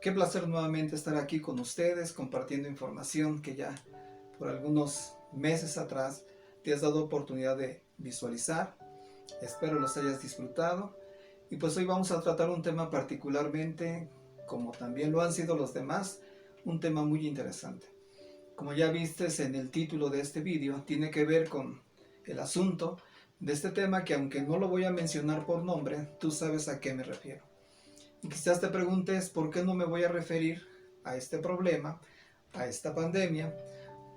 Qué placer nuevamente estar aquí con ustedes compartiendo información que ya por algunos meses atrás te has dado oportunidad de visualizar. Espero los hayas disfrutado. Y pues hoy vamos a tratar un tema particularmente, como también lo han sido los demás, un tema muy interesante. Como ya vistes en el título de este vídeo, tiene que ver con el asunto de este tema que aunque no lo voy a mencionar por nombre, tú sabes a qué me refiero. Y quizás te preguntes por qué no me voy a referir a este problema, a esta pandemia,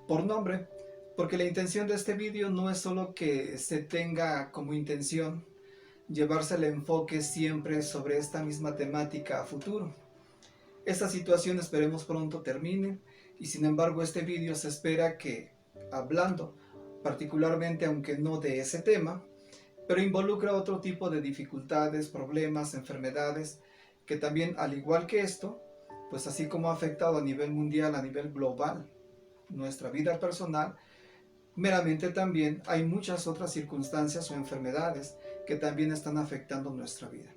por nombre, porque la intención de este vídeo no es solo que se tenga como intención llevarse el enfoque siempre sobre esta misma temática a futuro. Esta situación esperemos pronto termine y sin embargo este vídeo se espera que, hablando particularmente aunque no de ese tema, pero involucra otro tipo de dificultades, problemas, enfermedades, que también, al igual que esto, pues así como ha afectado a nivel mundial, a nivel global, nuestra vida personal, meramente también hay muchas otras circunstancias o enfermedades que también están afectando nuestra vida.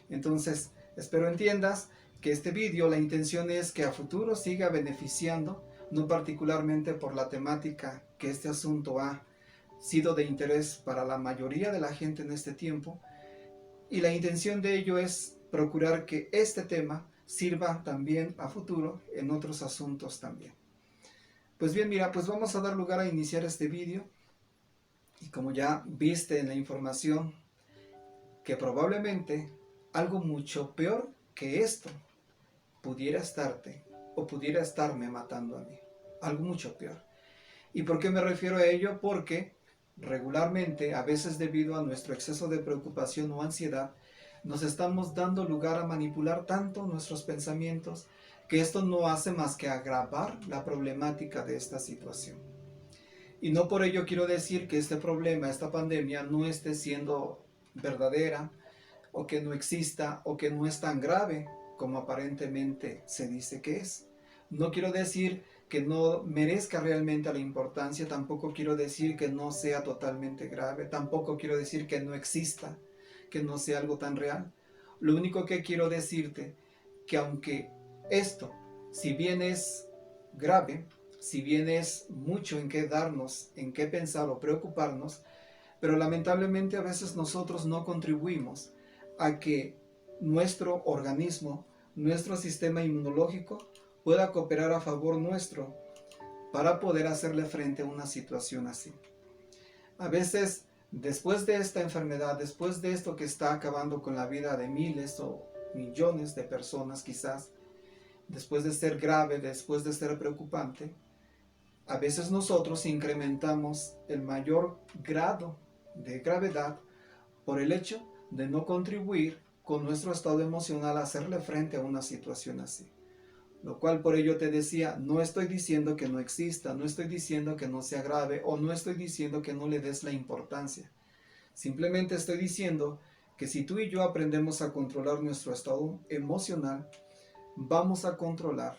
Entonces, espero entiendas que este vídeo, la intención es que a futuro siga beneficiando, no particularmente por la temática que este asunto ha sido de interés para la mayoría de la gente en este tiempo, y la intención de ello es procurar que este tema sirva también a futuro en otros asuntos también. Pues bien, mira, pues vamos a dar lugar a iniciar este vídeo, y como ya viste en la información, que probablemente algo mucho peor que esto pudiera estarte o pudiera estarme matando a mí, algo mucho peor. ¿Y por qué me refiero a ello? Porque regularmente, a veces debido a nuestro exceso de preocupación o ansiedad, nos estamos dando lugar a manipular tanto nuestros pensamientos que esto no hace más que agravar la problemática de esta situación. Y no por ello quiero decir que este problema, esta pandemia, no esté siendo verdadera, o que no exista, o que no es tan grave como aparentemente se dice que es. No quiero decir que no merezca realmente la importancia, tampoco quiero decir que no sea totalmente grave, tampoco quiero decir que no exista, que no sea algo tan real. Lo único que quiero decirte, que aunque esto, si bien es grave, si bien es mucho en qué darnos, en qué pensar o preocuparnos, pero lamentablemente a veces nosotros no contribuimos a que nuestro organismo, nuestro sistema inmunológico pueda cooperar a favor nuestro para poder hacerle frente a una situación así. A veces, después de esta enfermedad, después de esto que está acabando con la vida de miles o millones de personas quizás, después de ser grave, después de ser preocupante, a veces nosotros incrementamos el mayor grado de gravedad por el hecho de no contribuir con nuestro estado emocional a hacerle frente a una situación así. Lo cual por ello te decía, no estoy diciendo que no exista, no estoy diciendo que no sea grave o no estoy diciendo que no le des la importancia. Simplemente estoy diciendo que si tú y yo aprendemos a controlar nuestro estado emocional, vamos a controlar,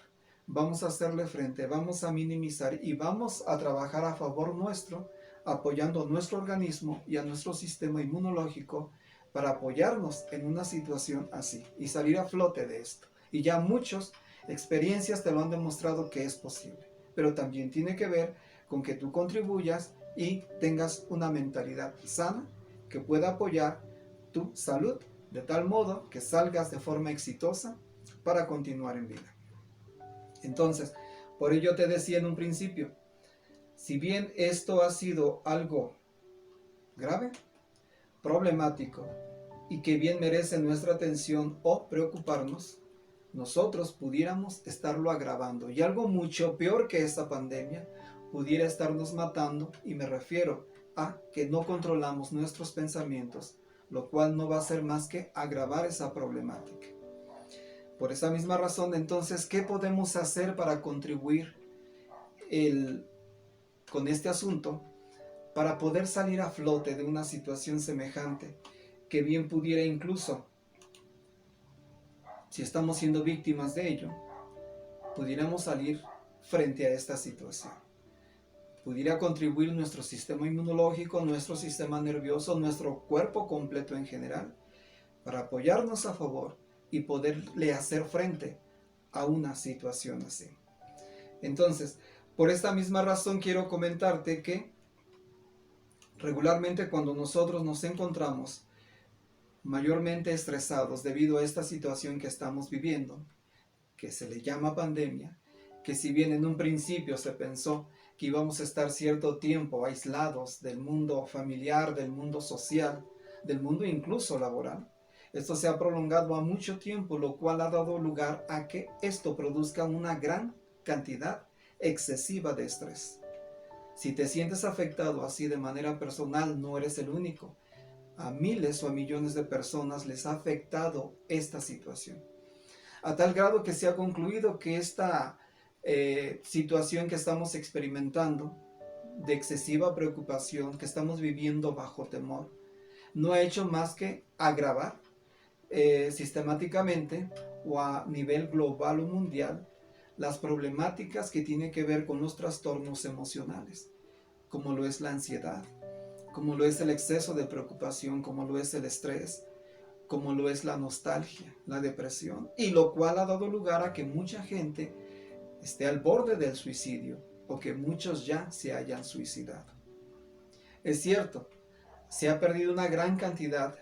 vamos a hacerle frente, vamos a minimizar y vamos a trabajar a favor nuestro, apoyando a nuestro organismo y a nuestro sistema inmunológico para apoyarnos en una situación así y salir a flote de esto. Y ya muchas experiencias te lo han demostrado que es posible, pero también tiene que ver con que tú contribuyas y tengas una mentalidad sana que pueda apoyar tu salud de tal modo que salgas de forma exitosa para continuar en vida. Entonces, por ello te decía en un principio, si bien esto ha sido algo grave, problemático y que bien merece nuestra atención o preocuparnos, nosotros pudiéramos estarlo agravando y algo mucho peor que esta pandemia pudiera estarnos matando, y me refiero a que no controlamos nuestros pensamientos, lo cual no va a ser más que agravar esa problemática. Por esa misma razón, entonces, ¿qué podemos hacer para contribuir con este asunto para poder salir a flote de una situación semejante que bien pudiera incluso, si estamos siendo víctimas de ello, pudiéramos salir frente a esta situación? Pudiera contribuir nuestro sistema inmunológico, nuestro sistema nervioso, nuestro cuerpo completo en general, para apoyarnos a favor y poderle hacer frente a una situación así. Entonces, por esta misma razón quiero comentarte que regularmente cuando nosotros nos encontramos mayormente estresados debido a esta situación que estamos viviendo, que se le llama pandemia, que si bien en un principio se pensó que íbamos a estar cierto tiempo aislados del mundo familiar, del mundo social, del mundo incluso laboral, esto se ha prolongado a mucho tiempo, lo cual ha dado lugar a que esto produzca una gran cantidad excesiva de estrés. Si te sientes afectado así de manera personal, no eres el único. A miles o a millones de personas les ha afectado esta situación. A tal grado que se ha concluido que esta situación que estamos experimentando, de excesiva preocupación, que estamos viviendo bajo temor, no ha hecho más que agravar sistemáticamente o a nivel global o mundial las problemáticas que tienen que ver con los trastornos emocionales, como lo es la ansiedad, como lo es el exceso de preocupación, como lo es el estrés, como lo es la nostalgia, la depresión, y lo cual ha dado lugar a que mucha gente esté al borde del suicidio o que muchos ya se hayan suicidado. Es cierto, se ha perdido una gran cantidad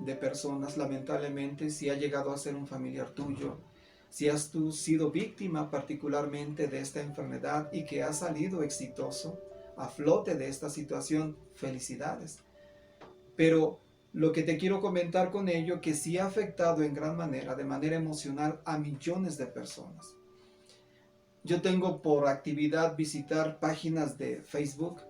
de personas, lamentablemente, si ha llegado a ser un familiar tuyo, si has tú sido víctima particularmente de esta enfermedad y que has salido exitoso a flote de esta situación, felicidades. Pero lo que te quiero comentar con ello, que sí ha afectado en gran manera, de manera emocional, a millones de personas. Yo tengo por actividad visitar páginas de Facebook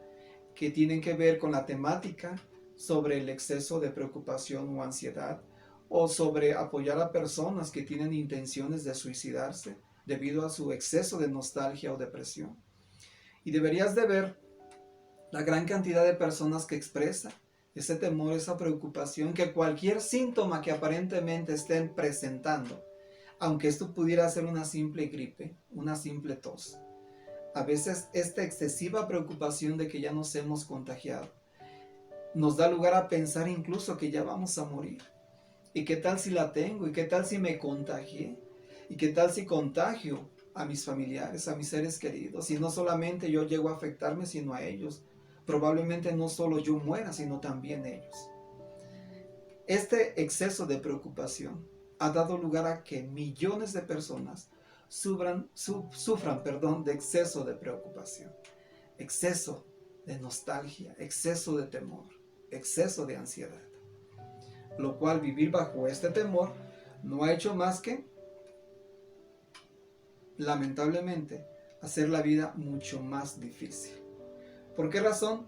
que tienen que ver con la temática sobre el exceso de preocupación o ansiedad, o sobre apoyar a personas que tienen intenciones de suicidarse debido a su exceso de nostalgia o depresión. Y deberías de ver la gran cantidad de personas que expresan ese temor, esa preocupación, que cualquier síntoma que aparentemente estén presentando, aunque esto pudiera ser una simple gripe, una simple tos, a veces esta excesiva preocupación de que ya nos hemos contagiado nos da lugar a pensar incluso que ya vamos a morir. ¿Y qué tal si la tengo? ¿Y qué tal si me contagié? ¿Y qué tal si contagio a mis familiares, a mis seres queridos? Y no solamente yo llego a afectarme, sino a ellos. Probablemente no solo yo muera, sino también ellos. Este exceso de preocupación ha dado lugar a que millones de personas sufran de exceso de preocupación, exceso de nostalgia, exceso de temor, exceso de ansiedad. Lo cual vivir bajo este temor no ha hecho más que, lamentablemente, hacer la vida mucho más difícil. ¿Por qué razón?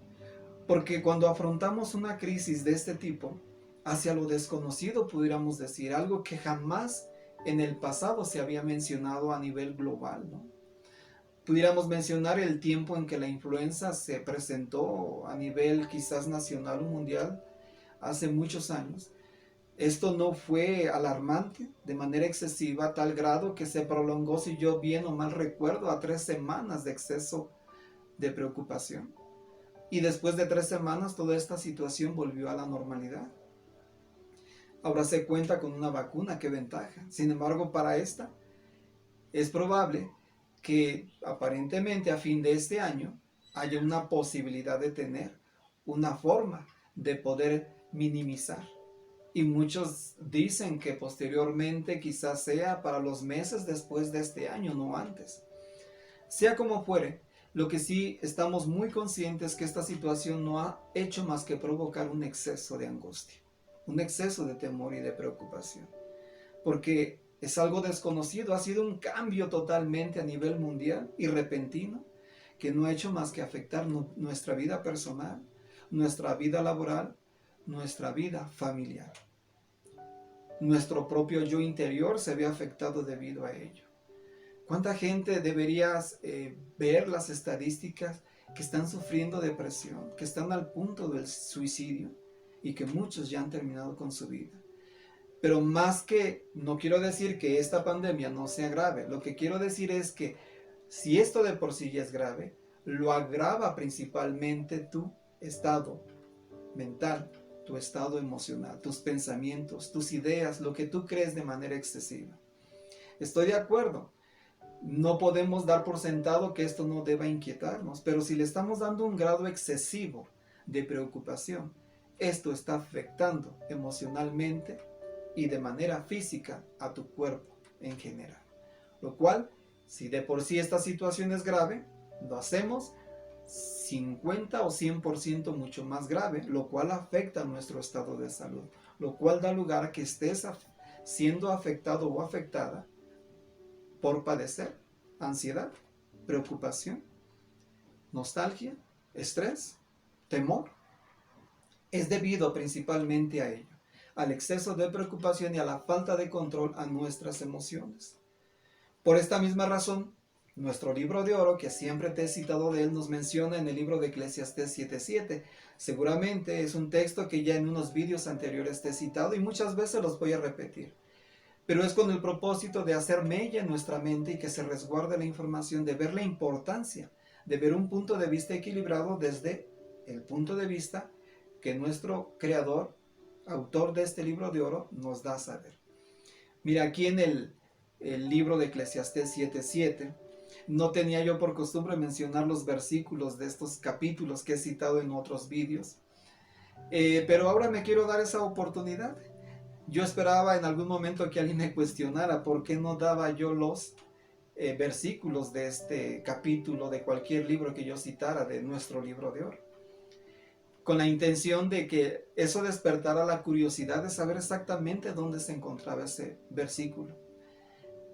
Porque cuando afrontamos una crisis de este tipo, hacia lo desconocido, pudiéramos decir, algo que jamás en el pasado se había mencionado a nivel global, ¿no? Pudiéramos mencionar el tiempo en que la influenza se presentó a nivel quizás nacional o mundial, hace muchos años. Esto no fue alarmante de manera excesiva a tal grado que se prolongó, si yo bien o mal recuerdo, a 3 semanas de exceso de preocupación. Y después de 3 semanas toda esta situación volvió a la normalidad. Ahora se cuenta con una vacuna, qué ventaja. Sin embargo, para esta es probable que aparentemente a fin de este año haya una posibilidad de tener una forma de poder minimizar. Y muchos dicen que posteriormente quizás sea para los meses después de este año, no antes. Sea como fuere, lo que sí estamos muy conscientes es que esta situación no ha hecho más que provocar un exceso de angustia, un exceso de temor y de preocupación. Porque es algo desconocido, ha sido un cambio totalmente a nivel mundial y repentino, que no ha hecho más que afectar nuestra vida personal, nuestra vida laboral, nuestra vida familiar. Nuestro propio yo interior se ve afectado debido a ello. ¿Cuánta gente deberías ver las estadísticas que están sufriendo depresión, que están al punto del suicidio y que muchos ya han terminado con su vida? Pero más que, no quiero decir que esta pandemia no sea grave, lo que quiero decir es que si esto de por sí ya es grave, lo agrava principalmente tu estado mental, tu estado emocional, tus pensamientos, tus ideas, lo que tú crees de manera excesiva. Estoy de acuerdo, no podemos dar por sentado que esto no deba inquietarnos, pero si le estamos dando un grado excesivo de preocupación, esto está afectando emocionalmente y de manera física a tu cuerpo en general. Lo cual, si de por sí esta situación es grave, lo hacemos 50 o 100% mucho más grave, lo cual afecta a nuestro estado de salud, lo cual da lugar a que estés siendo afectado o afectada por padecer ansiedad, preocupación, nostalgia, estrés, temor. Es debido principalmente a ello, al exceso de preocupación y a la falta de control a nuestras emociones. Por esta misma razón, nuestro libro de oro, que siempre te he citado de él, nos menciona en el libro de Eclesiastés 7:7. Seguramente es un texto que ya en unos vídeos anteriores te he citado y muchas veces los voy a repetir. Pero es con el propósito de hacer mella en nuestra mente y que se resguarde la información, de ver la importancia, de ver un punto de vista equilibrado desde el punto de vista que nuestro creador, autor de este libro de oro, nos da a saber. Mira, aquí en el libro de Eclesiastés 7:7, no tenía yo por costumbre mencionar los versículos de estos capítulos que he citado en otros vídeos, pero ahora me quiero dar esa oportunidad. Yo esperaba en algún momento que alguien me cuestionara por qué no daba yo los versículos de este capítulo de cualquier libro que yo citara de nuestro libro de oro, con la intención de que eso despertara la curiosidad de saber exactamente dónde se encontraba ese versículo.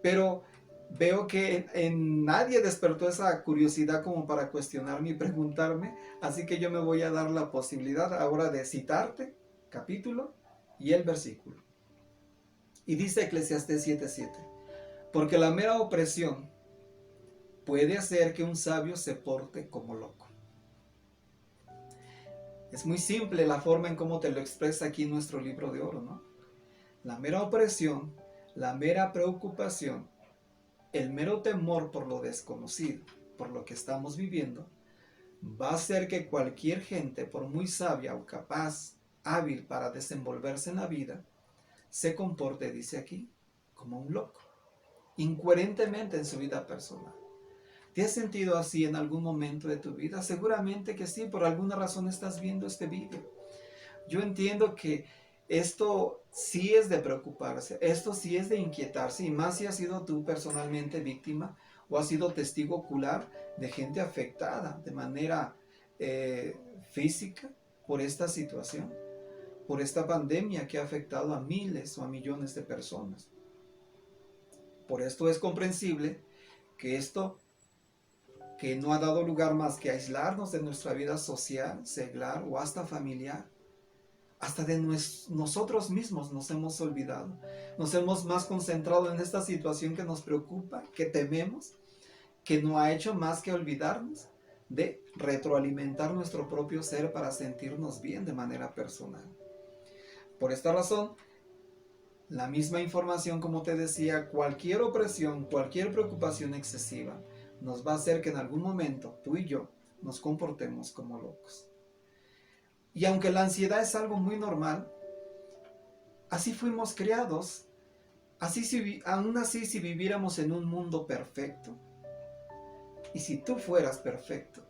Pero veo que en nadie despertó esa curiosidad como para cuestionarme y preguntarme, así que yo me voy a dar la posibilidad ahora de citarte capítulo y el versículo. Y dice Eclesiastés 7:7, porque la mera opresión puede hacer que un sabio se porte como loco. Es muy simple la forma en cómo te lo expresa aquí nuestro libro de oro, ¿no? La mera opresión, la mera preocupación, el mero temor por lo desconocido, por lo que estamos viviendo, va a hacer que cualquier gente, por muy sabia o capaz, hábil para desenvolverse en la vida, se comporte, dice aquí, como un loco, incoherentemente en su vida personal. ¿Te has sentido así en algún momento de tu vida? Seguramente que sí, por alguna razón estás viendo este vídeo. Yo entiendo que esto sí es de preocuparse, esto sí es de inquietarse, y más si has sido tú personalmente víctima o has sido testigo ocular de gente afectada de manera física por esta situación, por esta pandemia que ha afectado a miles o a millones de personas. Por esto es comprensible que esto, que no ha dado lugar más que a aislarnos de nuestra vida social, seglar o hasta familiar, hasta de nosotros mismos nos hemos olvidado. Nos hemos más concentrado en esta situación que nos preocupa, que tememos, que no ha hecho más que olvidarnos de retroalimentar nuestro propio ser para sentirnos bien de manera personal. Por esta razón, la misma información, como te decía, cualquier opresión, cualquier preocupación excesiva, nos va a hacer que en algún momento tú y yo nos comportemos como locos. Y aunque la ansiedad es algo muy normal, así fuimos creados. Aún así, si viviéramos en un mundo perfecto, y si tú fueras perfecto,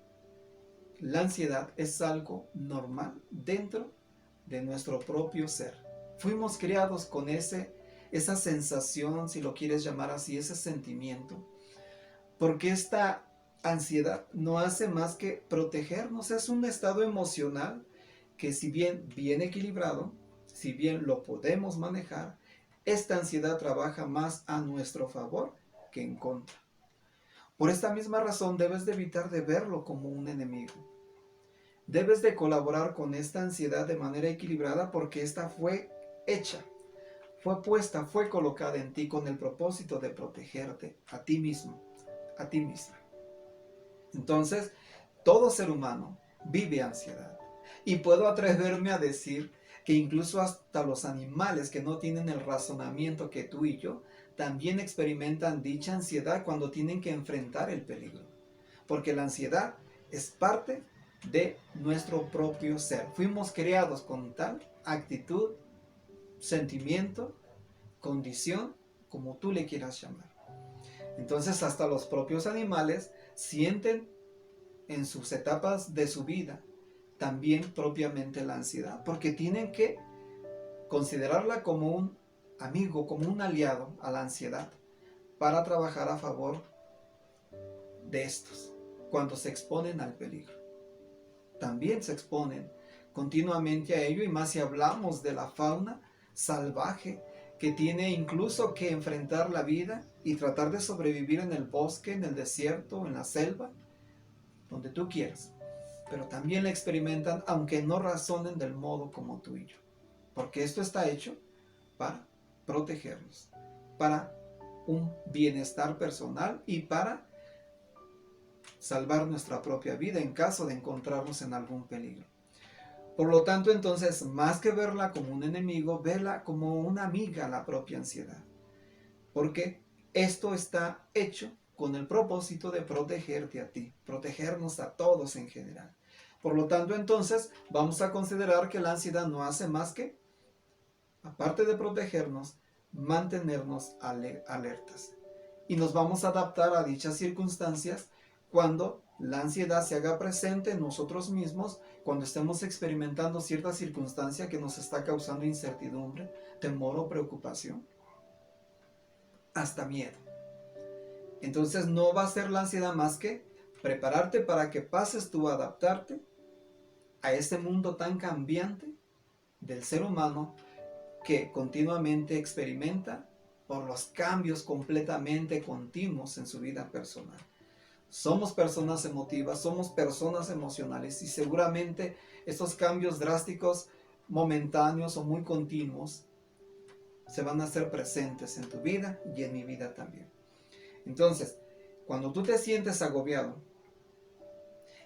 la ansiedad es algo normal dentro de nuestro propio ser. Fuimos creados con esa sensación, si lo quieres llamar así, ese sentimiento, porque esta ansiedad no hace más que protegernos. Es un estado emocional que, si bien equilibrado, si bien lo podemos manejar, esta ansiedad trabaja más a nuestro favor que en contra. Por esta misma razón debes de evitar de verlo como un enemigo. Debes de colaborar con esta ansiedad de manera equilibrada, porque esta fue hecha, fue puesta, fue colocada en ti con el propósito de protegerte a ti mismo, a ti misma. Entonces, todo ser humano vive ansiedad. Y puedo atreverme a decir que incluso hasta los animales que no tienen el razonamiento que tú y yo, también experimentan dicha ansiedad cuando tienen que enfrentar el peligro. Porque la ansiedad es parte de nuestro propio ser. Fuimos creados con tal actitud, sentimiento, condición, como tú le quieras llamar. Entonces hasta los propios animales sienten en sus etapas de su vida también propiamente la ansiedad, porque tienen que considerarla como un amigo, como un aliado a la ansiedad, para trabajar a favor de estos cuando se exponen al peligro. También se exponen continuamente a ello, y más si hablamos de la fauna salvaje que tiene incluso que enfrentar la vida y tratar de sobrevivir en el bosque, en el desierto, en la selva, donde tú quieras. Pero también la experimentan aunque no razonen del modo como tú y yo. Porque esto está hecho para protegernos, para un bienestar personal y para salvar nuestra propia vida en caso de encontrarnos en algún peligro. Por lo tanto, entonces, más que verla como un enemigo, verla como una amiga, la propia ansiedad. Porque esto está hecho con el propósito de protegerte a ti, protegernos a todos en general. Por lo tanto, entonces, vamos a considerar que la ansiedad no hace más que, aparte de protegernos, mantenernos alertas. Y nos vamos a adaptar a dichas circunstancias cuando la ansiedad se haga presente en nosotros mismos, cuando estemos experimentando cierta circunstancia que nos está causando incertidumbre, temor o preocupación, hasta miedo. Entonces no va a ser la ansiedad más que prepararte para que pases tú a adaptarte a este mundo tan cambiante del ser humano, que continuamente experimenta por los cambios completamente continuos en su vida personal. Somos personas emotivas, somos personas emocionales, y seguramente estos cambios drásticos, momentáneos o muy continuos, se van a hacer presentes en tu vida y en mi vida también. Entonces, cuando tú te sientes agobiado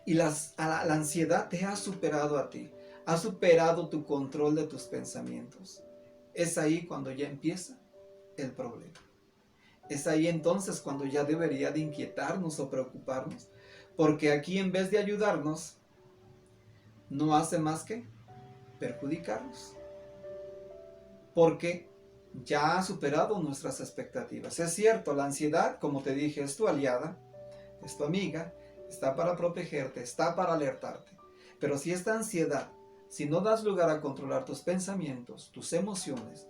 y la ansiedad te ha superado a ti, ha superado tu control de tus pensamientos, es ahí cuando ya empieza el problema. Es ahí entonces cuando ya debería de inquietarnos o preocuparnos, porque aquí, en vez de ayudarnos, no hace más que perjudicarnos, porque ya ha superado nuestras expectativas. Es cierto, la ansiedad, como te dije, es tu aliada, es tu amiga, está para protegerte, está para alertarte. Pero si esta ansiedad, si no das lugar a controlar tus pensamientos, tus emociones,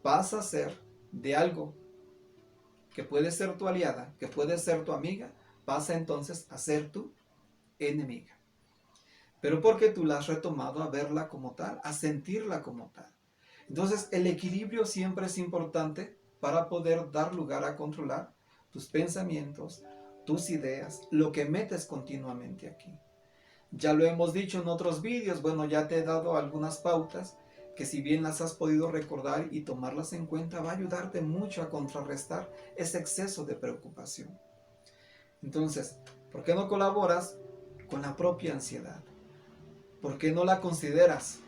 pasa a ser de algo que puede ser tu aliada, que puede ser tu amiga, pasa entonces a ser tu enemiga. Pero porque tú la has retomado a verla como tal, a sentirla como tal. Entonces el equilibrio siempre es importante para poder dar lugar a controlar tus pensamientos, tus ideas, lo que metes continuamente aquí. Ya lo hemos dicho en otros vídeos, bueno, ya te he dado algunas pautas que, si bien las has podido recordar y tomarlas en cuenta, va a ayudarte mucho a contrarrestar ese exceso de preocupación. Entonces, ¿por qué no colaboras con la propia ansiedad? ¿Por qué no la consideras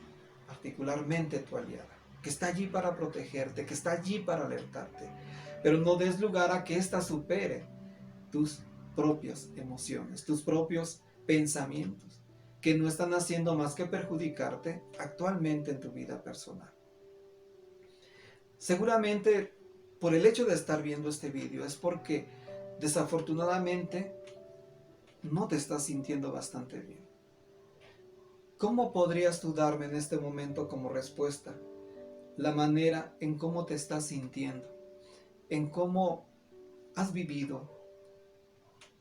particularmente tu aliada? Que está allí para protegerte, que está allí para alertarte, pero no des lugar a que ésta supere tus propias emociones, tus propios pensamientos, que no están haciendo más que perjudicarte actualmente en tu vida personal. Seguramente, por el hecho de estar viendo este video, es porque desafortunadamente no te estás sintiendo bastante bien. ¿Cómo podrías tú darme en este momento como respuesta la manera en cómo te estás sintiendo, en cómo has vivido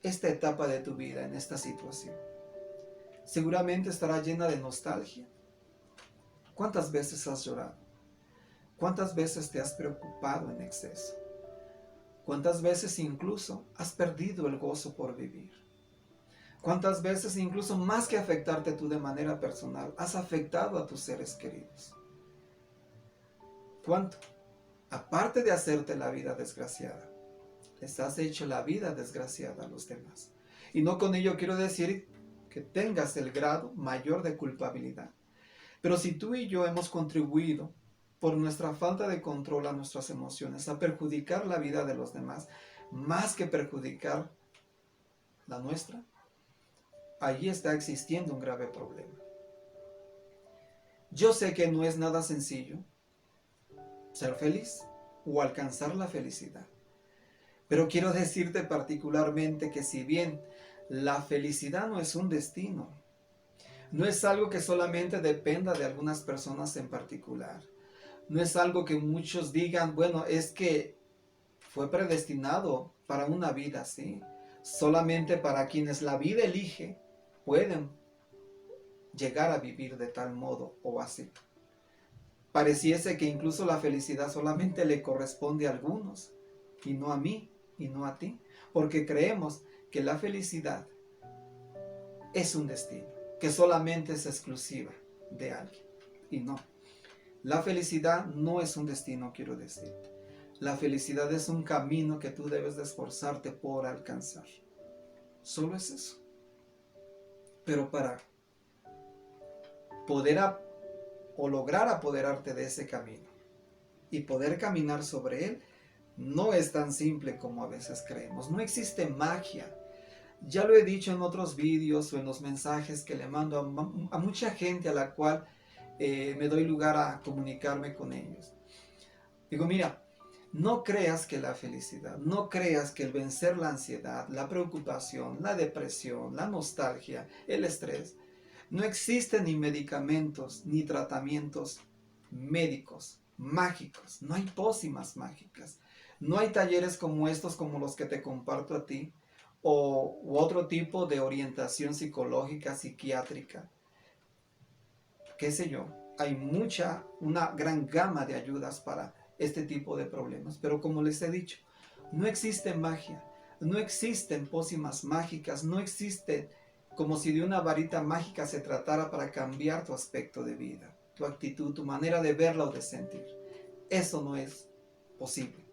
esta etapa de tu vida en esta situación? Seguramente estará llena de nostalgia. ¿Cuántas veces has llorado? ¿Cuántas veces te has preocupado en exceso? ¿Cuántas veces incluso has perdido el gozo por vivir? ¿Cuántas veces, incluso más que afectarte tú de manera personal, has afectado a tus seres queridos? ¿Cuánto? Aparte de hacerte la vida desgraciada, les has hecho la vida desgraciada a los demás. Y no con ello quiero decir que tengas el grado mayor de culpabilidad. Pero si tú y yo hemos contribuido, por nuestra falta de control a nuestras emociones, a perjudicar la vida de los demás, más que perjudicar la nuestra, allí está existiendo un grave problema. Yo sé que no es nada sencillo ser feliz o alcanzar la felicidad, Pero quiero decirte particularmente que si bien la felicidad no es un destino, no es algo que solamente dependa de algunas personas en particular, no es algo que muchos digan, bueno, es que fue predestinado para una vida así. Solamente para quienes la vida elige pueden llegar a vivir de tal modo o así. Pareciese que incluso la felicidad solamente le corresponde a algunos y no a mí y no a ti, porque creemos que la felicidad es un destino, que solamente es exclusiva de alguien y no. La felicidad no es un destino, quiero decirte. La felicidad es un camino que tú debes de esforzarte por alcanzar. Solo es eso. Pero para poder o lograr apoderarte de ese camino y poder caminar sobre él, no es tan simple como a veces creemos. No existe magia. Ya lo he dicho en otros vídeos o en los mensajes que le mando a mucha gente a la cual me doy lugar a comunicarme con ellos. Digo, mira, no creas que la felicidad, no creas que el vencer la ansiedad, la preocupación, la depresión, la nostalgia, el estrés, no existen ni medicamentos ni tratamientos médicos, mágicos, no hay pócimas mágicas, no hay talleres como estos, como los que te comparto a ti, u otro tipo de orientación psicológica, psiquiátrica, qué sé yo. Hay una gran gama de ayudas para este tipo de problemas, pero como les he dicho, no existe magia, no existen pócimas mágicas, no existe como si de una varita mágica se tratara para cambiar tu aspecto de vida, tu actitud, tu manera de verla o de sentir. Eso no es posible.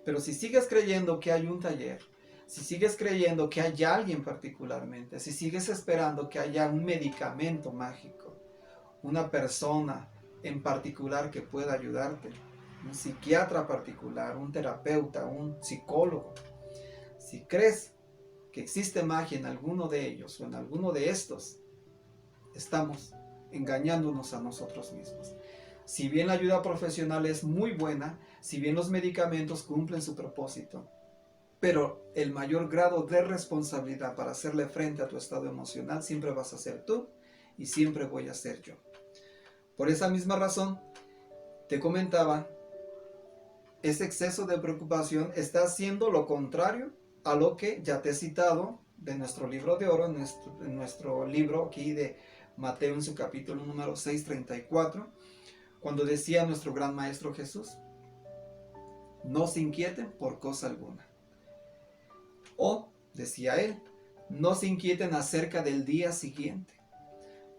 Pero si sigues creyendo que hay un taller, si sigues creyendo que hay alguien particularmente, si sigues esperando que haya un medicamento mágico, una persona en particular que pueda ayudarte, un psiquiatra particular, un terapeuta, un psicólogo, si crees que existe magia en alguno de ellos o en alguno de estos, estamos engañándonos a nosotros mismos. Si bien la ayuda profesional es muy buena, si bien los medicamentos cumplen su propósito, pero el mayor grado de responsabilidad para hacerle frente a tu estado emocional siempre vas a ser tú y siempre voy a ser yo. Por esa misma razón, te comentaba, ese exceso de preocupación está haciendo lo contrario a lo que ya te he citado de nuestro libro de oro, en nuestro libro aquí de Mateo en su capítulo número 6:34, cuando decía nuestro gran maestro Jesús, no se inquieten por cosa alguna. O, decía él, no se inquieten acerca del día siguiente,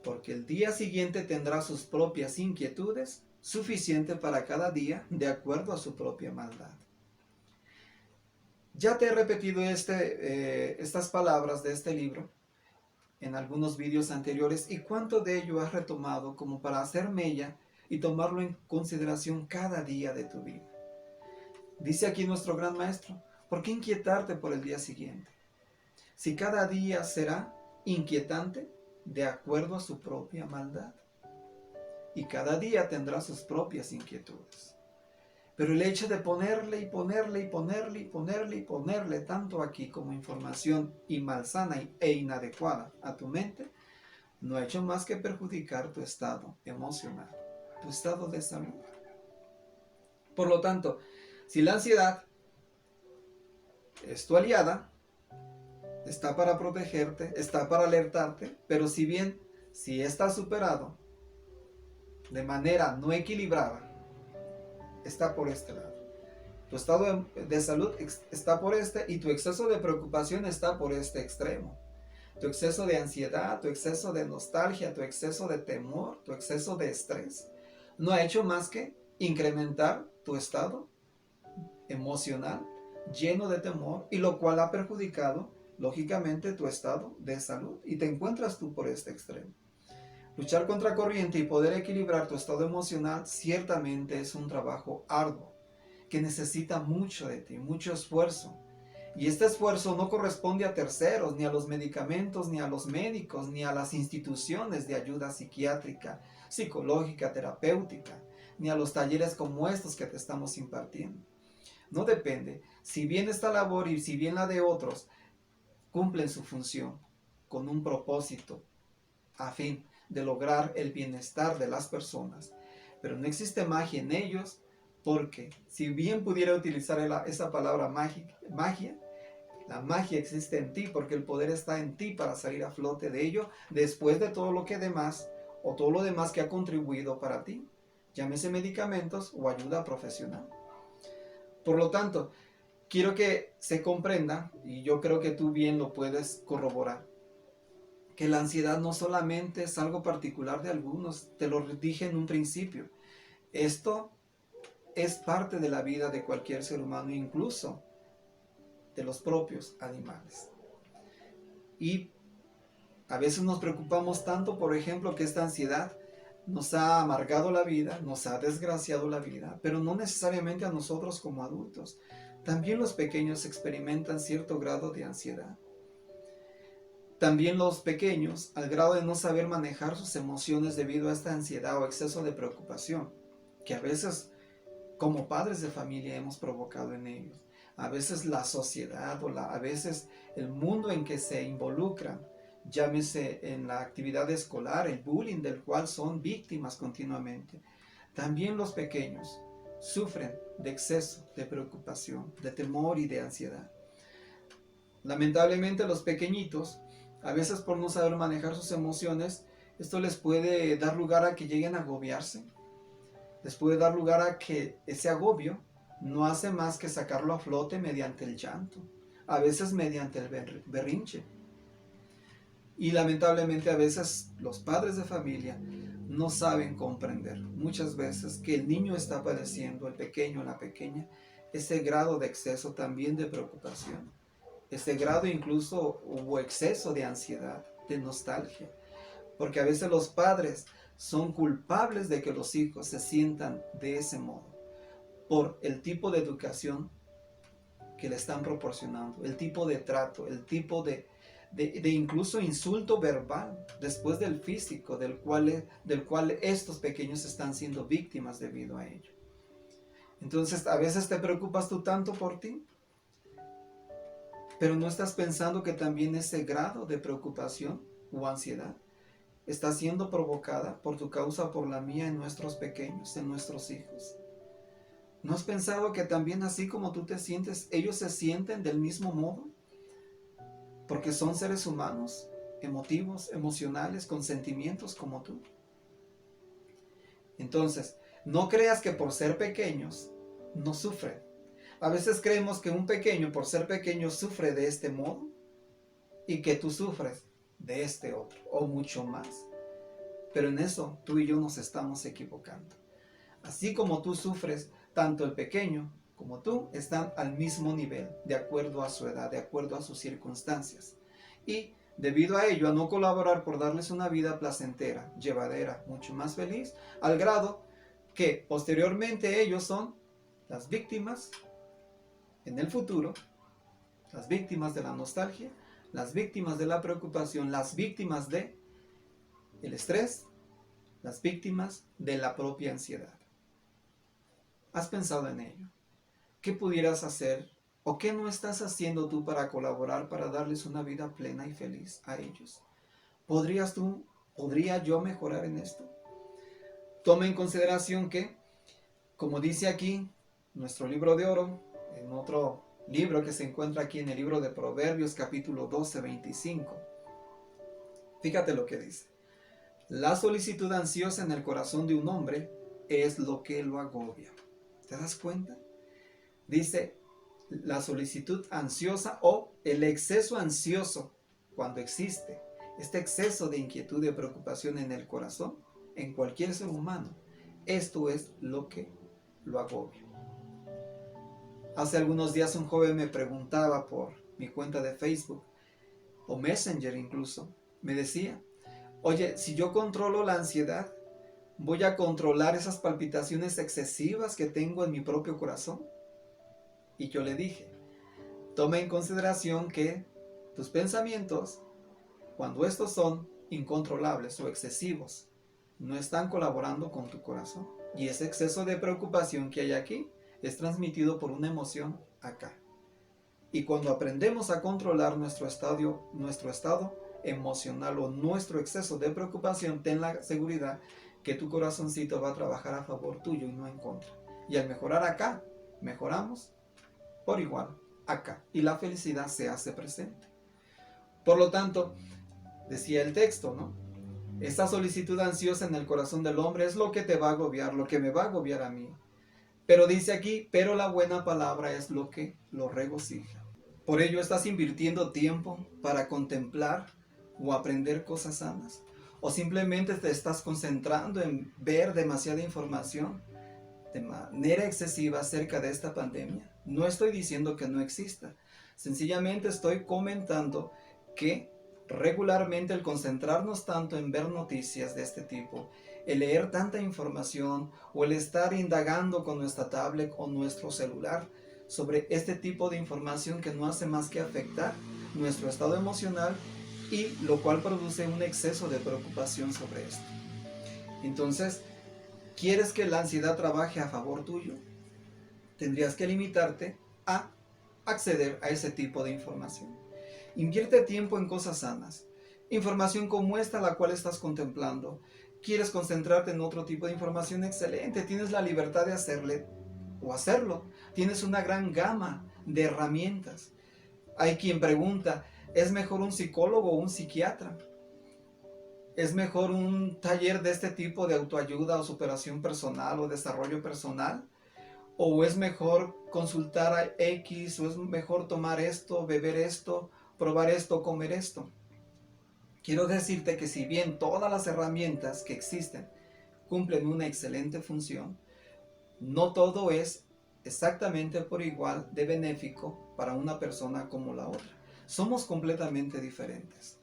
porque el día siguiente tendrá sus propias inquietudes, suficiente para cada día, de acuerdo a su propia maldad. Ya te he repetido estas palabras de este libro en algunos vídeos anteriores, y cuánto de ello has retomado como para hacer mella y tomarlo en consideración cada día de tu vida. Dice aquí nuestro gran maestro, ¿por qué inquietarte por el día siguiente? Si cada día será inquietante de acuerdo a su propia maldad. Y cada día tendrá sus propias inquietudes. Pero el hecho de ponerle y ponerle y ponerle y ponerle y ponerle tanto aquí como información malsana e inadecuada a tu mente, no ha hecho más que perjudicar tu estado emocional, tu estado de salud. Por lo tanto, si la ansiedad es tu aliada, está para protegerte, está para alertarte, pero si está superado de manera no equilibrada, está por este lado. Tu estado de salud está por este y tu exceso de preocupación está por este extremo. Tu exceso de ansiedad, tu exceso de nostalgia, tu exceso de temor, tu exceso de estrés, no ha hecho más que incrementar tu estado emocional lleno de temor, y lo cual ha perjudicado lógicamente tu estado de salud, y te encuentras tú por este extremo. Luchar contra corriente y poder equilibrar tu estado emocional ciertamente es un trabajo arduo que necesita mucho de ti, mucho esfuerzo. Y este esfuerzo no corresponde a terceros, ni a los medicamentos, ni a los médicos, ni a las instituciones de ayuda psiquiátrica, psicológica, terapéutica, ni a los talleres como estos que te estamos impartiendo. No depende. Si bien esta labor y si bien la de otros cumplen su función con un propósito a fin de lograr el bienestar de las personas, pero no existe magia en ellos, porque si bien pudiera utilizar esa palabra magia, la magia existe en ti porque el poder está en ti para salir a flote de ello después de todo lo que demás o todo lo demás que ha contribuido para ti, llámese medicamentos o ayuda profesional. Por lo tanto, quiero que se comprenda, y yo creo que tú bien lo puedes corroborar, que la ansiedad no solamente es algo particular de algunos, te lo dije en un principio, esto es parte de la vida de cualquier ser humano, incluso de los propios animales. Y a veces nos preocupamos tanto, por ejemplo, que esta ansiedad nos ha amargado la vida, nos ha desgraciado la vida, pero no necesariamente a nosotros como adultos. También los pequeños experimentan cierto grado de ansiedad. También los pequeños, al grado de no saber manejar sus emociones debido a esta ansiedad o exceso de preocupación, que a veces como padres de familia hemos provocado en ellos. A veces la sociedad a veces el mundo en que se involucran, llámese en la actividad escolar, el bullying del cual son víctimas continuamente. También los pequeños sufren de exceso de preocupación, de temor y de ansiedad. Lamentablemente los pequeñitos, a veces por no saber manejar sus emociones, esto les puede dar lugar a que lleguen a agobiarse. Les puede dar lugar a que ese agobio no hace más que sacarlo a flote mediante el llanto, a veces mediante el berrinche. Y lamentablemente a veces los padres de familia no saben comprender muchas veces que el niño está padeciendo, el pequeño o la pequeña, ese grado de exceso también de preocupación, ese grado incluso o exceso de ansiedad, de nostalgia, porque a veces los padres son culpables de que los hijos se sientan de ese modo, por el tipo de educación que le están proporcionando, el tipo de trato, el tipo de incluso insulto verbal, después del físico, del cual estos pequeños están siendo víctimas debido a ello. Entonces, a veces te preocupas tú tanto por ti, pero no estás pensando que también ese grado de preocupación o ansiedad está siendo provocada por tu causa o por la mía en nuestros pequeños, en nuestros hijos. ¿No has pensado que también así como tú te sientes, ellos se sienten del mismo modo? Porque son seres humanos, emotivos, emocionales, con sentimientos como tú. Entonces, no creas que por ser pequeños no sufren. A veces creemos que un pequeño, por ser pequeño, sufre de este modo y que tú sufres de este otro, o mucho más. Pero en eso tú y yo nos estamos equivocando. Así como tú sufres, tanto el pequeño como tú están al mismo nivel, de acuerdo a su edad, de acuerdo a sus circunstancias. Y debido a ello, a no colaborar por darles una vida placentera, llevadera, mucho más feliz, al grado que posteriormente ellos son las víctimas en el futuro, las víctimas de la nostalgia, las víctimas de la preocupación, las víctimas del estrés, las víctimas de la propia ansiedad. ¿Has pensado en ello? ¿Qué pudieras hacer o qué no estás haciendo tú para colaborar, para darles una vida plena y feliz a ellos? ¿Podría yo mejorar en esto? Toma en consideración que, como dice aquí nuestro libro de oro, en otro libro que se encuentra aquí en el libro de Proverbios capítulo 12, 25, fíjate lo que dice: la solicitud ansiosa en el corazón de un hombre es lo que lo agobia. ¿Te das cuenta? Dice, la solicitud ansiosa o el exceso ansioso, cuando existe este exceso de inquietud y preocupación en el corazón, en cualquier ser humano, esto es lo que lo agobia. Hace algunos días un joven me preguntaba por mi cuenta de Facebook, o Messenger incluso, me decía: oye, si yo controlo la ansiedad, ¿voy a controlar esas palpitaciones excesivas que tengo en mi propio corazón? Y yo le dije, toma en consideración que tus pensamientos, cuando estos son incontrolables o excesivos, no están colaborando con tu corazón. Y ese exceso de preocupación que hay aquí es transmitido por una emoción acá. Y cuando aprendemos a controlar nuestro estado emocional o nuestro exceso de preocupación, ten la seguridad que tu corazoncito va a trabajar a favor tuyo y no en contra. Y al mejorar acá, mejoramos por igual acá. Y la felicidad se hace presente. Por lo tanto, decía el texto, ¿no? Esta solicitud ansiosa en el corazón del hombre es lo que te va a agobiar, lo que me va a agobiar a mí. Pero dice aquí, pero la buena palabra es lo que lo regocija. Por ello estás invirtiendo tiempo para contemplar o aprender cosas sanas. O simplemente te estás concentrando en ver demasiada información de manera excesiva acerca de esta pandemia. No estoy diciendo que no exista. Sencillamente estoy comentando que regularmente el concentrarnos tanto en ver noticias de este tipo, el leer tanta información o el estar indagando con nuestra tablet o nuestro celular sobre este tipo de información que no hace más que afectar nuestro estado emocional y lo cual produce un exceso de preocupación sobre esto. Entonces, ¿quieres que la ansiedad trabaje a favor tuyo? Tendrías que limitarte a acceder a ese tipo de información. Invierte tiempo en cosas sanas. Información como esta la cual estás contemplando. ¿Quieres concentrarte en otro tipo de información? Excelente, tienes la libertad de hacerlo. Tienes una gran gama de herramientas. Hay quien pregunta, ¿es mejor un psicólogo o un psiquiatra? ¿Es mejor un taller de este tipo de autoayuda o superación personal o desarrollo personal? ¿O es mejor consultar a X? ¿O es mejor tomar esto, beber esto, probar esto, comer esto? Quiero decirte que si bien todas las herramientas que existen cumplen una excelente función, no todo es exactamente por igual de benéfico para una persona como la otra. Somos completamente diferentes.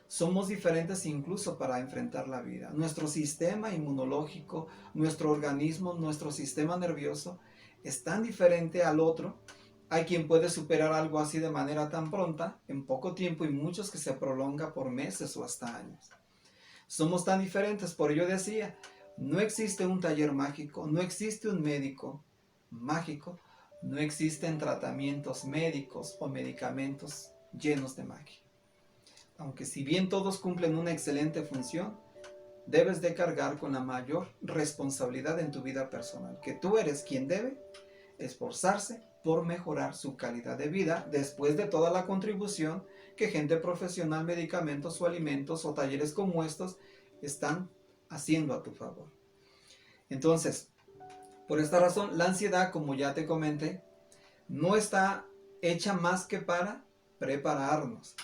Somos diferentes incluso para enfrentar la vida. Nuestro sistema inmunológico, nuestro organismo, nuestro sistema nervioso es tan diferente al otro. Hay quien puede superar algo así de manera tan pronta, en poco tiempo, y muchos que se prolonga por meses o hasta años. Somos tan diferentes, por ello decía, no existe un taller mágico, no existe un médico mágico, no existen tratamientos médicos o medicamentos llenos de magia. Aunque si bien todos cumplen una excelente función, debes de cargar con la mayor responsabilidad en tu vida personal, que tú eres quien debe esforzarse por mejorar su calidad de vida después de toda la contribución que gente profesional, medicamentos o alimentos o talleres como estos están haciendo a tu favor. Entonces, por esta razón, la ansiedad, como ya te comenté, no está hecha más que para prepararnos,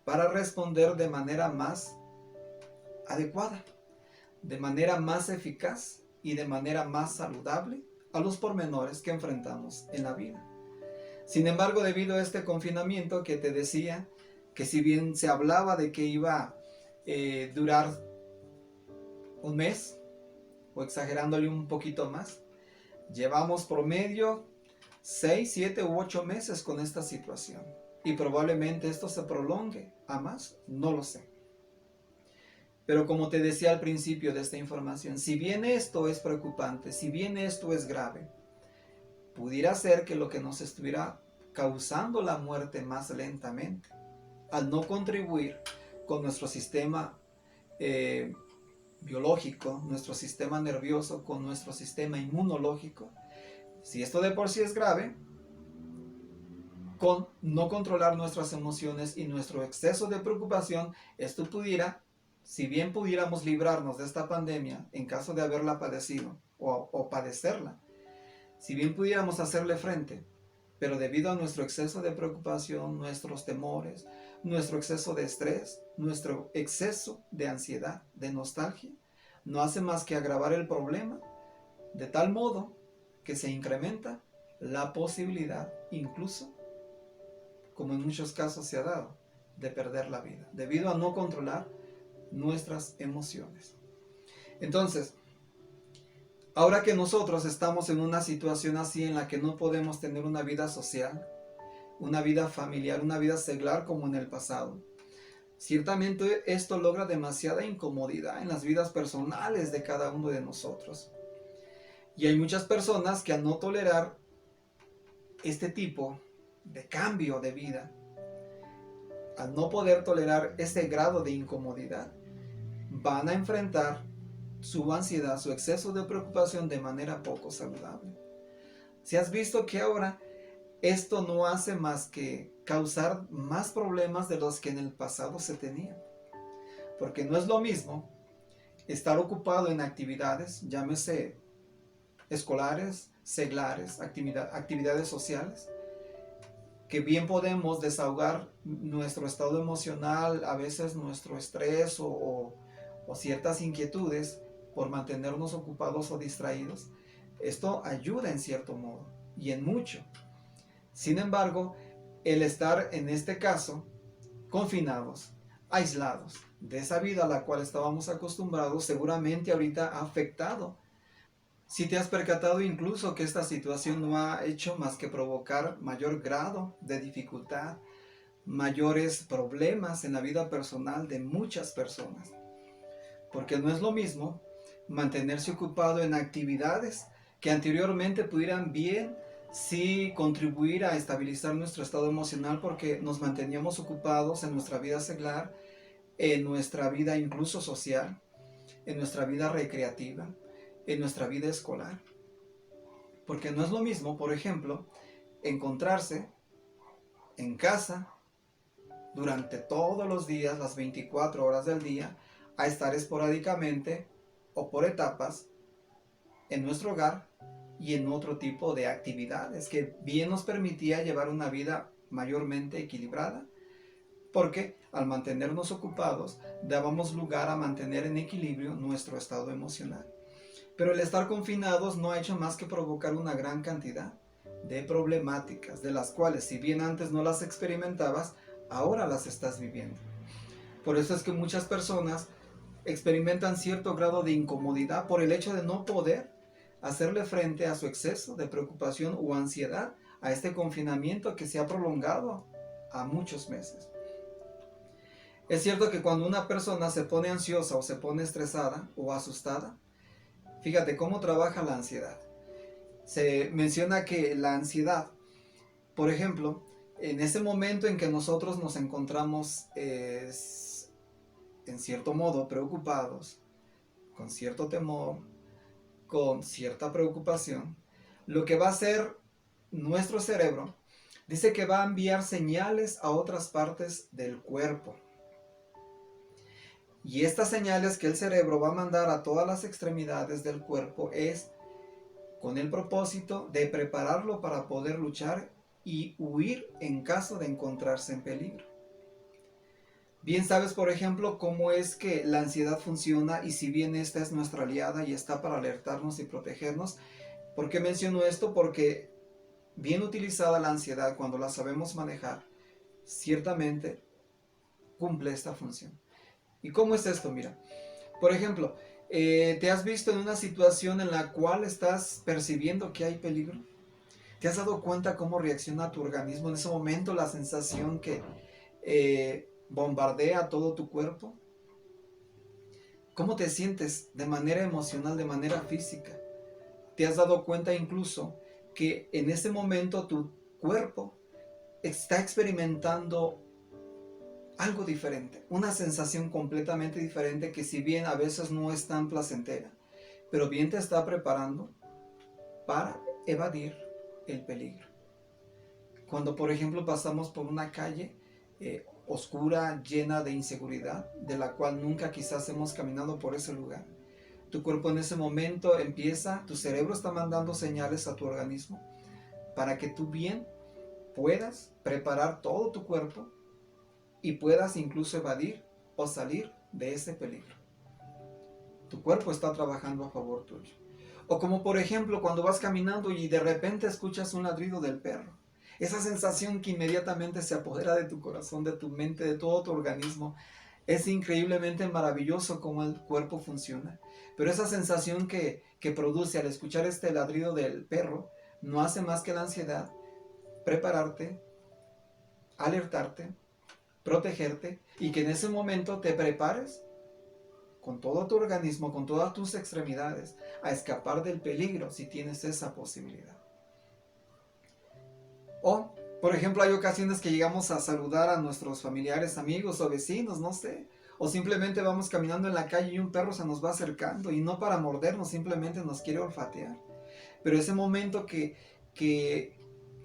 para responder de manera más adecuada, de manera más eficaz y de manera más saludable a los pormenores que enfrentamos en la vida. Sin embargo, debido a este confinamiento que te decía, que si bien se hablaba de que iba a durar un mes, o exagerándole un poquito más, llevamos promedio 6, 7 u 8 meses con esta situación. Y probablemente esto se prolongue a más, no lo sé. Pero como te decía al principio de esta información, si bien esto es preocupante, si bien esto es grave, pudiera ser que lo que nos estuviera causando la muerte más lentamente, al no contribuir con nuestro sistema biológico, nuestro sistema nervioso, con nuestro sistema inmunológico, si esto de por sí es grave, con no controlar nuestras emociones y nuestro exceso de preocupación, esto pudiera, si bien pudiéramos librarnos de esta pandemia en caso de haberla padecido o padecerla, si bien pudiéramos hacerle frente, pero debido a nuestro exceso de preocupación, nuestros temores, nuestro exceso de estrés, nuestro exceso de ansiedad, de nostalgia, no hace más que agravar el problema, de tal modo que se incrementa la posibilidad, incluso, como en muchos casos se ha dado, de perder la vida, debido a no controlar nuestras emociones. Entonces, ahora que nosotros estamos en una situación así en la que no podemos tener una vida social, una vida familiar, una vida seglar como en el pasado, ciertamente esto logra demasiada incomodidad en las vidas personales de cada uno de nosotros. Y hay muchas personas que al no tolerar este tipo de cambio de vida, al no poder tolerar ese grado de incomodidad, van a enfrentar su ansiedad, su exceso de preocupación de manera poco saludable. Si has visto que ahora esto no hace más que causar más problemas de los que en el pasado se tenían. Porque no es lo mismo estar ocupado en actividades, llámese escolares, seglares, actividades sociales, que bien podemos desahogar nuestro estado emocional, a veces nuestro estrés o ciertas inquietudes por mantenernos ocupados o distraídos. Esto ayuda en cierto modo y en mucho. Sin embargo, el estar en este caso confinados, aislados de esa vida a la cual estábamos acostumbrados, seguramente ahorita ha afectado. Si te has percatado incluso que esta situación no ha hecho más que provocar mayor grado de dificultad, mayores problemas en la vida personal de muchas personas. Porque no es lo mismo mantenerse ocupado en actividades que anteriormente pudieran bien sí contribuir a estabilizar nuestro estado emocional, porque nos manteníamos ocupados en nuestra vida seglar, en nuestra vida incluso social, en nuestra vida recreativa, en nuestra vida escolar. Porque no es lo mismo, por ejemplo, encontrarse en casa durante todos los días, las 24 horas del día, a estar esporádicamente o por etapas en nuestro hogar y en otro tipo de actividades que bien nos permitía llevar una vida mayormente equilibrada, porque al mantenernos ocupados dábamos lugar a mantener en equilibrio nuestro estado emocional. Pero el estar confinados no ha hecho más que provocar una gran cantidad de problemáticas, de las cuales si bien antes no las experimentabas, ahora las estás viviendo. Por eso es que muchas personas experimentan cierto grado de incomodidad por el hecho de no poder hacerle frente a su exceso de preocupación o ansiedad a este confinamiento que se ha prolongado a muchos meses. Es cierto que cuando una persona se pone ansiosa o se pone estresada o asustada, fíjate cómo trabaja la ansiedad. Se menciona que la ansiedad, por ejemplo, en ese momento en que nosotros nos encontramos en cierto modo preocupados, con cierto temor, con cierta preocupación, lo que va a hacer nuestro cerebro, dice que va a enviar señales a otras partes del cuerpo. Y estas señales que el cerebro va a mandar a todas las extremidades del cuerpo es con el propósito de prepararlo para poder luchar y huir en caso de encontrarse en peligro. Bien sabes, por ejemplo, cómo es que la ansiedad funciona, y si bien esta es nuestra aliada y está para alertarnos y protegernos. ¿Por qué menciono esto? Porque bien utilizada la ansiedad, cuando la sabemos manejar, ciertamente cumple esta función. ¿Y cómo es esto? Mira, por ejemplo, ¿te has visto en una situación en la cual estás percibiendo que hay peligro? ¿Te has dado cuenta cómo reacciona tu organismo en ese momento, la sensación que bombardea todo tu cuerpo? ¿Cómo te sientes de manera emocional, de manera física? ¿Te has dado cuenta incluso que en ese momento tu cuerpo está experimentando algo diferente, una sensación completamente diferente, que si bien a veces no es tan placentera, pero bien te está preparando para evadir el peligro? Cuando por ejemplo pasamos por una calle oscura, llena de inseguridad, de la cual nunca quizás hemos caminado por ese lugar, tu cuerpo en ese momento empieza, tu cerebro está mandando señales a tu organismo para que tú bien puedas preparar todo tu cuerpo y puedas incluso evadir o salir de ese peligro. Tu cuerpo está trabajando a favor tuyo. O como por ejemplo cuando vas caminando y de repente escuchas un ladrido del perro. Esa sensación que inmediatamente se apodera de tu corazón, de tu mente, de todo tu organismo. Es increíblemente maravilloso cómo el cuerpo funciona. Pero esa sensación que produce al escuchar este ladrido del perro no hace más que la ansiedad prepararte, alertarte, protegerte, y que en ese momento te prepares con todo tu organismo, con todas tus extremidades, a escapar del peligro si tienes esa posibilidad. O, por ejemplo, hay ocasiones que llegamos a saludar a nuestros familiares, amigos o vecinos, no sé. O simplemente vamos caminando en la calle y un perro se nos va acercando y no para mordernos, simplemente nos quiere olfatear. Pero ese momento que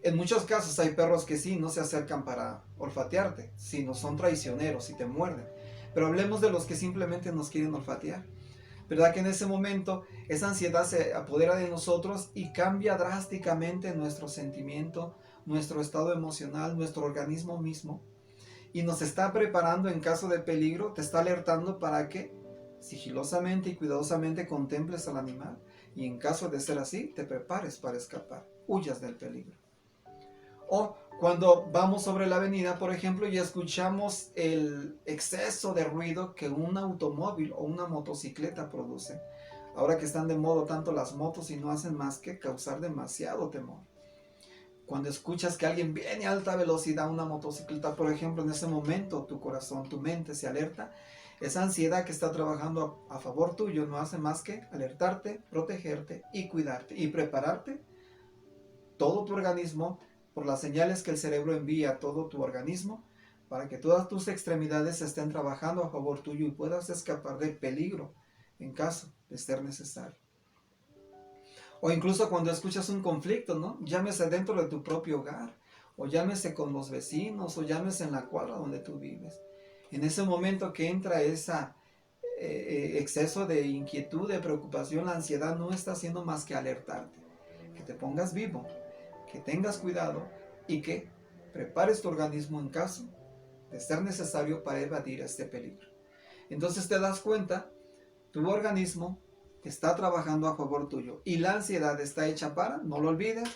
en muchos casos hay perros que sí, no se acercan para olfatearte, sino son traicioneros y te muerden. Pero hablemos de los que simplemente nos quieren olfatear. ¿Verdad que en ese momento esa ansiedad se apodera de nosotros y cambia drásticamente nuestro sentimiento, nuestro estado emocional, nuestro organismo mismo? Y nos está preparando en caso de peligro, te está alertando para que sigilosamente y cuidadosamente contemples al animal y en caso de ser así, te prepares para escapar, huyas del peligro. O cuando vamos sobre la avenida, por ejemplo, y escuchamos el exceso de ruido que un automóvil o una motocicleta produce. Ahora que están de moda tanto las motos y no hacen más que causar demasiado temor. Cuando escuchas que alguien viene a alta velocidad, una motocicleta, por ejemplo, en ese momento tu corazón, tu mente se alerta. Esa ansiedad que está trabajando a favor tuyo no hace más que alertarte, protegerte y cuidarte y prepararte todo tu organismo por las señales que el cerebro envía a todo tu organismo para que todas tus extremidades estén trabajando a favor tuyo y puedas escapar del peligro en caso de ser necesario. O incluso cuando escuchas un conflicto, ¿no? Llámese dentro de tu propio hogar, o llámese con los vecinos, o llámese en la cuadra donde tú vives. En ese momento que entra ese exceso de inquietud, de preocupación, la ansiedad no está haciendo más que alertarte. Que te pongas vivo, que tengas cuidado y que prepares tu organismo en caso de ser necesario para evadir este peligro. Entonces te das cuenta, tu organismo está trabajando a favor tuyo y la ansiedad está hecha para, no lo olvides,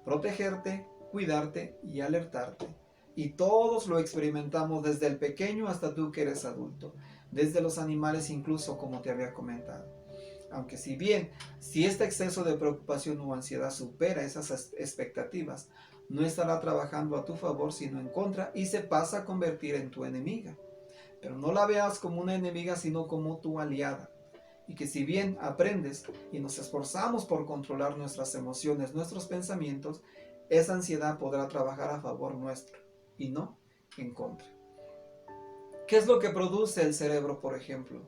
protegerte, cuidarte y alertarte. Y todos lo experimentamos desde el pequeño hasta tú que eres adulto, desde los animales incluso como te había comentado. Aunque si este exceso de preocupación o ansiedad supera esas expectativas, no estará trabajando a tu favor sino en contra y se pasa a convertir en tu enemiga. Pero no la veas como una enemiga sino como tu aliada. Y que si bien aprendes y nos esforzamos por controlar nuestras emociones, nuestros pensamientos, esa ansiedad podrá trabajar a favor nuestro y no en contra. ¿Qué es lo que produce el cerebro, por ejemplo?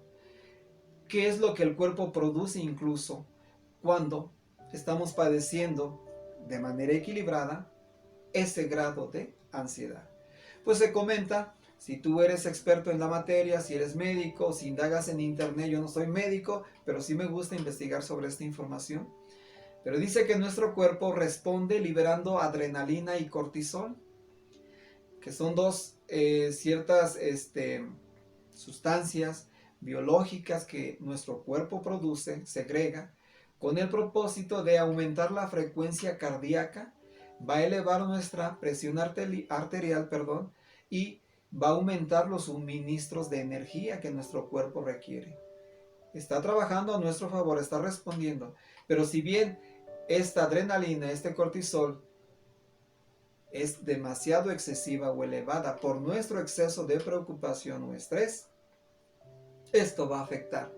¿Qué es lo que el cuerpo produce incluso cuando estamos padeciendo de manera equilibrada ese grado de ansiedad? Pues se comenta, si tú eres experto en la materia, si eres médico, si indagas en internet, yo no soy médico, pero sí me gusta investigar sobre esta información. Pero dice que nuestro cuerpo responde liberando adrenalina y cortisol, que son dos ciertas sustancias biológicas que nuestro cuerpo produce, segrega, con el propósito de aumentar la frecuencia cardíaca, va a elevar nuestra presión arterial, y va a aumentar los suministros de energía que nuestro cuerpo requiere. Está trabajando a nuestro favor, está respondiendo. Pero si bien esta adrenalina, este cortisol, es demasiado excesiva o elevada por nuestro exceso de preocupación o estrés, esto va a afectar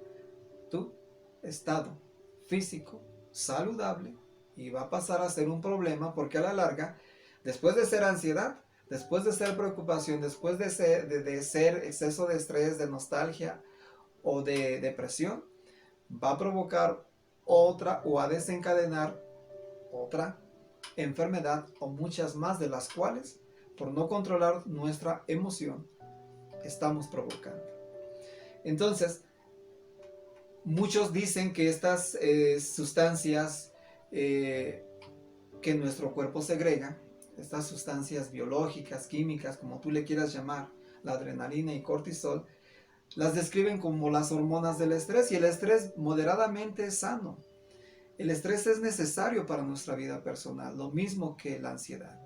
tu estado físico saludable y va a pasar a ser un problema porque a la larga, después de ser ansiedad, después de ser preocupación, después de ser exceso de estrés, de nostalgia o de depresión, va a provocar otra o a desencadenar otra enfermedad o muchas más de las cuales, por no controlar nuestra emoción, estamos provocando. Entonces, muchos dicen que estas sustancias que nuestro cuerpo segrega, estas sustancias biológicas, químicas, como tú le quieras llamar, la adrenalina y cortisol, las describen como las hormonas del estrés, y el estrés moderadamente es sano. El estrés es necesario para nuestra vida personal, lo mismo que la ansiedad.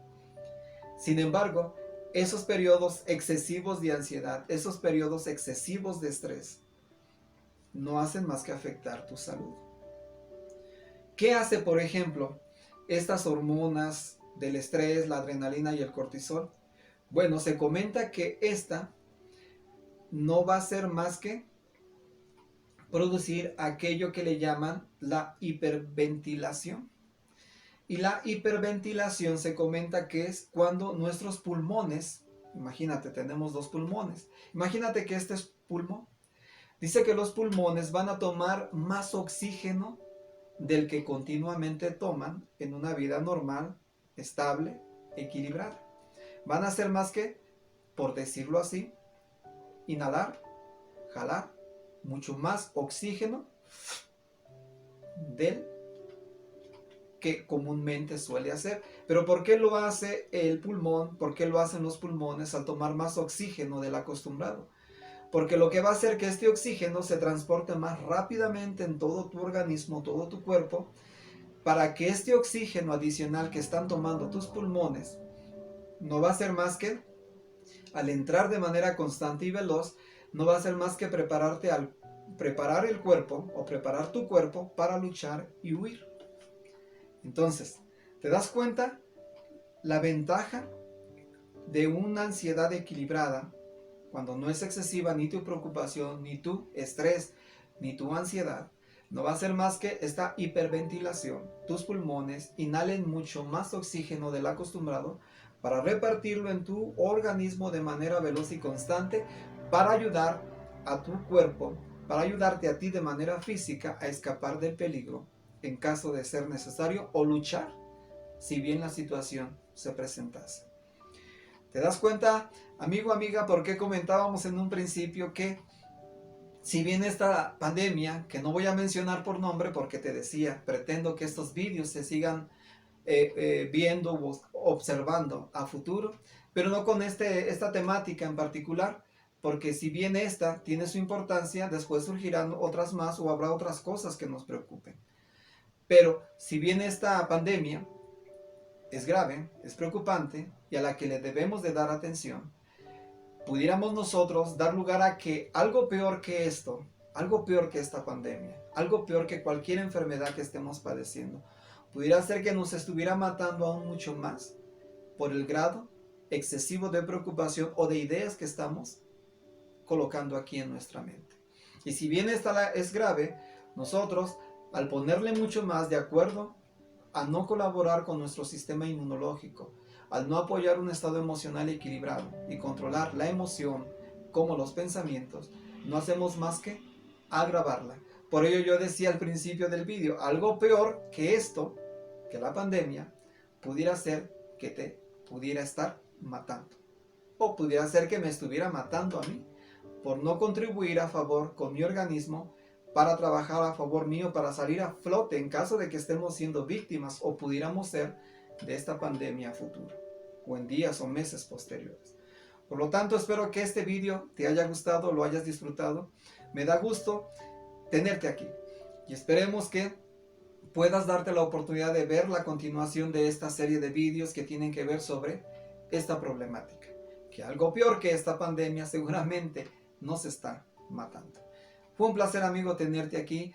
Sin embargo, esos periodos excesivos de ansiedad, esos periodos excesivos de estrés, no hacen más que afectar tu salud. ¿Qué hace, por ejemplo, estas hormonas del estrés, la adrenalina y el cortisol? Bueno, se comenta que esta no va a ser más que producir aquello que le llaman la hiperventilación. Y la hiperventilación se comenta que es cuando nuestros pulmones, imagínate, tenemos dos pulmones, imagínate que este es pulmón, dice que los pulmones van a tomar más oxígeno del que continuamente toman en una vida normal, estable, equilibrada. Van a hacer más que, por decirlo así, inhalar, jalar mucho más oxígeno del que comúnmente suele hacer. Pero ¿por qué lo hace el pulmón? ¿Por qué lo hacen los pulmones al tomar más oxígeno del acostumbrado? Porque lo que va a hacer que este oxígeno se transporte más rápidamente en todo tu organismo, todo tu cuerpo, para que este oxígeno adicional que están tomando tus pulmones no va a ser más que, al entrar de manera constante y veloz, no va a ser más que preparar el cuerpo o preparar tu cuerpo para luchar y huir. Entonces, ¿te das cuenta la ventaja de una ansiedad equilibrada? Cuando no es excesiva ni tu preocupación, ni tu estrés, ni tu ansiedad, no va a ser más que esta hiperventilación. Tus pulmones inhalen mucho más oxígeno del acostumbrado para repartirlo en tu organismo de manera veloz y constante para ayudar a tu cuerpo, para ayudarte a ti de manera física a escapar del peligro en caso de ser necesario o luchar si bien la situación se presentase. ¿Te das cuenta, amigo, amiga, por qué comentábamos en un principio que si bien esta pandemia, que no voy a mencionar por nombre porque te decía, pretendo que estos vídeos se sigan viendo o observando a futuro, pero no con esta temática en particular, porque si bien esta tiene su importancia, después surgirán otras más o habrá otras cosas que nos preocupen. Pero si bien esta pandemia es grave, es preocupante y a la que le debemos de dar atención, pudiéramos nosotros dar lugar a que algo peor que esto, algo peor que esta pandemia, algo peor que cualquier enfermedad que estemos padeciendo, pudiera ser que nos estuviera matando aún mucho más por el grado excesivo de preocupación o de ideas que estamos colocando aquí en nuestra mente. Y si bien esta es grave, nosotros, al ponerle mucho más de acuerdo a no colaborar con nuestro sistema inmunológico, al no apoyar un estado emocional equilibrado y controlar la emoción como los pensamientos, no hacemos más que agravarla. Por ello yo decía al principio del vídeo, algo peor que esto, que la pandemia, pudiera ser que te pudiera estar matando. O pudiera ser que me estuviera matando a mí, por no contribuir a favor con mi organismo, para trabajar a favor mío, para salir a flote en caso de que estemos siendo víctimas o pudiéramos ser de esta pandemia a futuro, o en días o meses posteriores. Por lo tanto, espero que este vídeo te haya gustado, lo hayas disfrutado. Me da gusto tenerte aquí y esperemos que puedas darte la oportunidad de ver la continuación de esta serie de vídeos que tienen que ver sobre esta problemática, que algo peor que esta pandemia seguramente nos está matando. Fue un placer, amigo, tenerte aquí.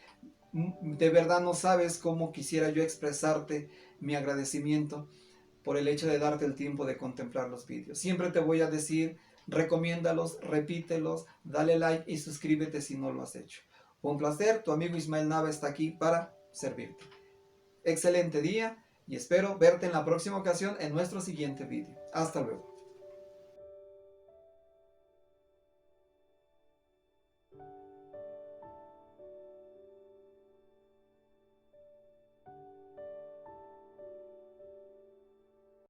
De verdad no sabes cómo quisiera yo expresarte mi agradecimiento por el hecho de darte el tiempo de contemplar los vídeos. Siempre te voy a decir, recomiéndalos, repítelos, dale like y suscríbete si no lo has hecho. Fue un placer, tu amigo Ismael Nava está aquí para servirte. Excelente día y espero verte en la próxima ocasión en nuestro siguiente vídeo. Hasta luego.